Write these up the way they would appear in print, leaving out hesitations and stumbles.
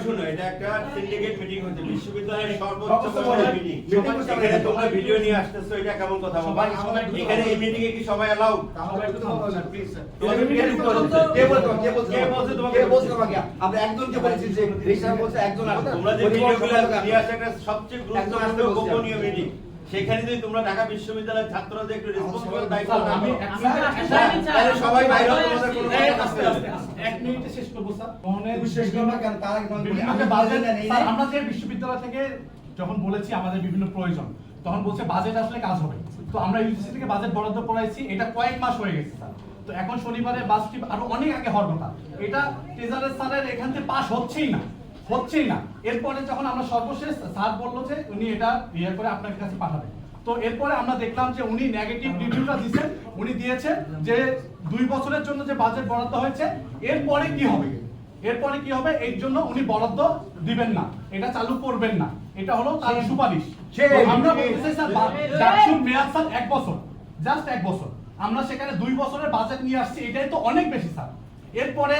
শোনো, এটা একটা সিন্ডিকেট মিটিং হচ্ছে, বিশ্ববিদ্যালয়ের সর্বোচ্চ মিটিং। এখানে তোমরা ভিডিও নিয়ে আসতেছো, এটা কেমন কথা বাবা? এখানে এই মিটিং এ কি সবাই অ্যালাউ? আমরা একজনকে বলেছি যে রেশন বলছে একজন আসবে। তোমরা যে ভিডিওগুলো নিয়ে আসে একটা সবচেয়ে গুরুত্বপূর্ণ গোপনীয় মিটিং, সেখানে যদি তোমরা ঢাকা বিশ্ববিদ্যালয়ের ছাত্রদের একটু রেসপন্সিবল দায়িত্ব নাও, তাহলে সবাই বাইরে তোমাদের কোনো কথা আসবে না। এক মিনিটে শেষ করবো স্যার। শেষ করবা কেন? তার আগে আমরা বাজেট স্যার, আমরা যে বিশ্ববিদ্যালয় থেকে যখন বলেছি আমাদের বিভিন্ন প্রয়োজন, তখন বলছে বাজেট আসলে কাজ হবে। তো আমরা ইউজিসি থেকে বাজেট বরাদ্দ করাইছি, এটা কয়েক মাস হয়ে গেছে স্যার। তো এখন শনিবারে বাসটি আরো অনেক আগে হওয়ার কথা, এটা ট্রেজারার স্যারের এখান থেকে পাস হচ্ছেই না। এরপরে যখন আমরা সর্বশেষ স্যার বললো যে উনি এটা ইয়ে করে আপনার কাছে পাঠাবেন, তো এরপরে আমরা দেখলাম যে উনি নেগেটিভ রিভিউটা দিয়েছেন। উনি দিয়েছেন যে 2 বছরের জন্য যে বাজেট বরাদ্দ হয়েছে, এরপরে কি হবে এর জন্য উনি বরাদ্দ দিবেন না, এটা চালু করবেন না। এটা হলো তার সুপারিশ। আমরা বলতেছি স্যার ডাকসুর মেয়াদ স্যার 1 বছর, জাস্ট 1 বছর। আমরা সেখানে 2 বছরের বাজেট নিয়ে আসছি, এটাই তো অনেক বেশি স্যার। এরপরে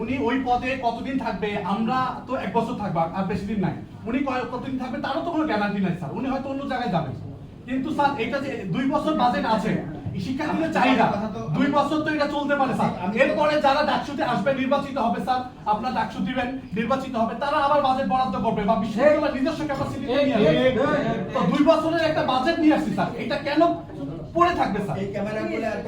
উনি ওই পদে কতদিন থাকবে? আমরা তো 1 বছর থাকবো, আর বেশি দিন নাই। উনি কতদিন থাকবে তারও তো কোনো গ্যারান্টি নাই স্যার। উনি হয়তো অন্য জায়গায় যাবেন, কিন্তু স্যার এটা যে 2 বছর বাজেট আছে, শিক্ষার্থীদের চাহিদা 2 বছর তো এটা চলতে পারে স্যার। এরপরে যারা ডাকসুতে আসবে, নির্বাচিত হবে স্যার, আপনার ডাকসু দিবেন, নির্বাচিত হবে, তারা আবার বাজেট বরাদ্দ করবে বা বিশ্ববিদ্যালয়ের নিজস্ব ক্যাপাসিটি নিয়ে আসবে। তো 2 বছরের একটা বাজেট নিয়ে আসছি স্যার, এটা কেন পড়ে থাকবে স্যার? এই ক্যামেরাগুলো এত